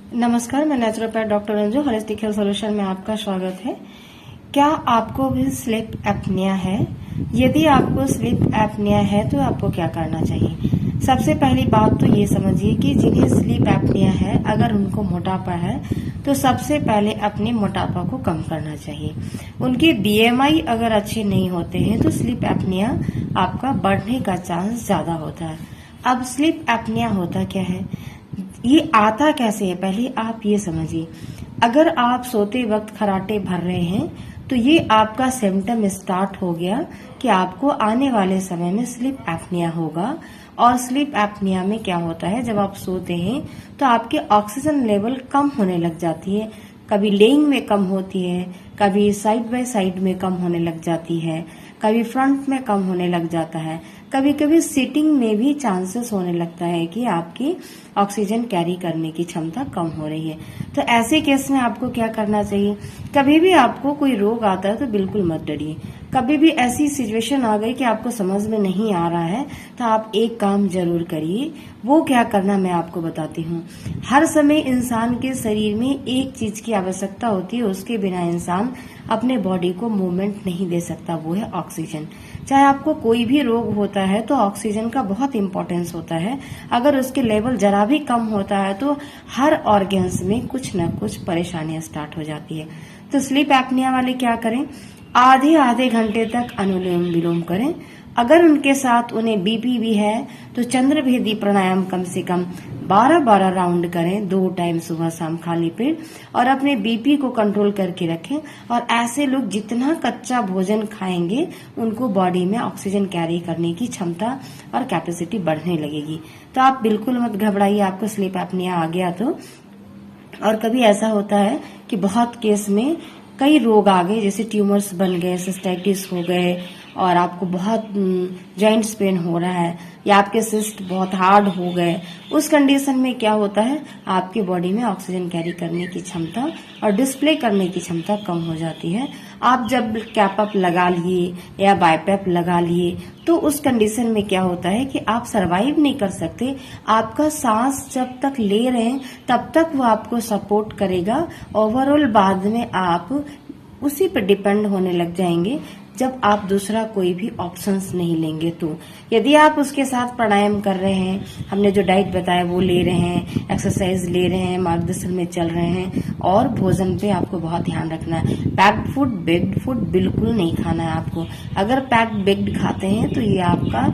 नमस्कार, मैं naturopath doctor Ranju holistic health solution में आपका स्वागत है। क्या आपको भी स्लीप एपनिया है? यदि आपको स्लीप एपनिया है तो आपको क्या करना चाहिए? सबसे पहली बात तो ये समझिए कि जिन्हें स्लीप एपनिया है, अगर उनको मोटापा है तो सबसे पहले अपने मोटापा को कम करना चाहिए। उनके बीएमआई अगर अच्छे नहीं होते हैं तो स्लीप एपनिया आपका बढ़ने का चांस ज्यादा होता है। अब स्लीप एपनिया होता क्या है, ये आता कैसे है, पहले आप ये समझिए। अगर आप सोते वक्त खर्राटे भर रहे हैं तो ये आपका सिम्टम स्टार्ट हो गया कि आपको आने वाले समय में स्लीप एपनिया होगा। और स्लीप एपनिया में क्या होता है, जब आप सोते हैं तो आपके ऑक्सीजन लेवल कम होने लग जाती है। कभी लेइंग में कम होती है, कभी साइड बाय साइड में कम होने लग जाती है, कभी फ्रंट में कम होने लग जाता है, कभी कभी सिटिंग में भी चांसेस होने लगता है कि आपकी ऑक्सीजन कैरी करने की क्षमता कम हो रही है। तो ऐसे केस में आपको क्या करना चाहिए? कभी भी आपको कोई रोग आता है तो बिल्कुल मत डरिए। कभी भी ऐसी सिचुएशन आ गई कि आपको समझ में नहीं आ रहा है तो आप एक काम जरूर करिए। वो क्या करना मैं आपको बताती हूँ। हर समय इंसान के शरीर में एक चीज की आवश्यकता होती है, उसके बिना इंसान अपने बॉडी को मूवमेंट नहीं दे सकता, वो है ऑक्सीजन। चाहे आपको कोई भी रोग होता है तो ऑक्सीजन का बहुत इंपॉर्टेंस होता है। अगर उसके लेवल जरा भी कम होता है तो हर ऑर्गन्स में कुछ न कुछ परेशानियां स्टार्ट हो जाती है। तो स्लीप एपनिया वाले क्या करें, आधे आधे घंटे तक अनुलोम विलोम करें। अगर उनके साथ उन्हें बीपी भी है तो चंद्रभेदी प्राणायाम कम से कम 12-12 राउंड करें, 2 टाइम सुबह शाम खाली पेट, और अपने बीपी को कंट्रोल करके रखें। और ऐसे लोग जितना कच्चा भोजन खाएंगे उनको बॉडी में ऑक्सीजन कैरी करने की क्षमता और कैपेसिटी बढ़ने लगेगी। तो आप बिल्कुल मत घबराइए आपको स्लीप एपनिया आ गया तो। और कभी ऐसा होता है कि बहुत केस में कई रोग आ गए, जैसे ट्यूमर्स बन गए, सिस्टाइटिस हो गए, और आपको बहुत जॉइंट्स पेन हो रहा है, या आपके सिस्ट बहुत हार्ड हो गए। उस कंडीशन में क्या होता है, आपकी बॉडी में ऑक्सीजन कैरी करने की क्षमता और डिस्प्ले करने की क्षमता कम हो जाती है। आप जब कैपअप लगा लिए या बाइपैप लगा लिए तो उस कंडीशन में क्या होता है कि आप सरवाइव नहीं कर सकते। आपका सांस जब तक ले रहे हैं तब तक वो आपको सपोर्ट करेगा। ओवरऑल बाद में आप उसी पर डिपेंड होने लग जाएंगे जब आप दूसरा कोई भी ऑप्शंस नहीं लेंगे। तो यदि आप उसके साथ प्राणायाम कर रहे हैं, हमने जो डाइट बताया वो ले रहे हैं, एक्सरसाइज ले रहे हैं, मार्गदर्शन में चल रहे हैं, और भोजन पे आपको बहुत ध्यान रखना है। पैक्ड फूड, बेक्ड फूड बिल्कुल नहीं खाना है आपको। अगर पैक्ड बेक्ड खाते हैं तो ये आपका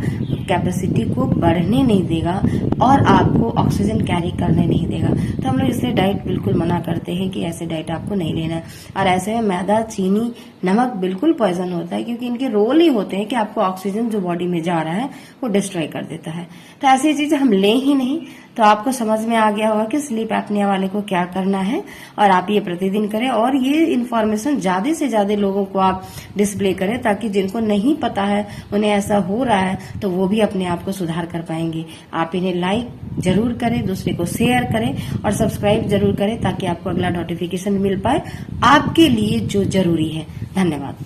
कैपेसिटी को बढ़ने नहीं देगा और आपको ऑक्सीजन कैरी करने नहीं देगा। तो हम लोग इसलिए डाइट बिल्कुल मना करते हैं कि ऐसे डाइट आपको नहीं लेना है। और ऐसे में मैदा, चीनी, नमक बिल्कुल पॉइजन होता है, क्योंकि इनके रोल ही होते हैं कि आपको ऑक्सीजन जो बॉडी में जा रहा है वो डिस्ट्रॉय कर देता है। तो ऐसी चीजें हम लें ही नहीं। तो आपको समझ में आ गया होगा कि स्लीप एपनिया वाले को क्या करना है, और आप ये प्रतिदिन करें। और ये इन्फॉर्मेशन ज्यादा से ज्यादा लोगों को आप डिस्प्ले करें, ताकि जिनको नहीं पता है, उन्हें ऐसा हो रहा है, तो वो भी अपने आप को सुधार कर पाएंगे। आप इन्हें लाइक जरूर करें, दूसरे को शेयर करें और सब्सक्राइब जरूर करें, ताकि आपको अगला नोटिफिकेशन मिल पाए आपके लिए जो जरूरी है। धन्यवाद।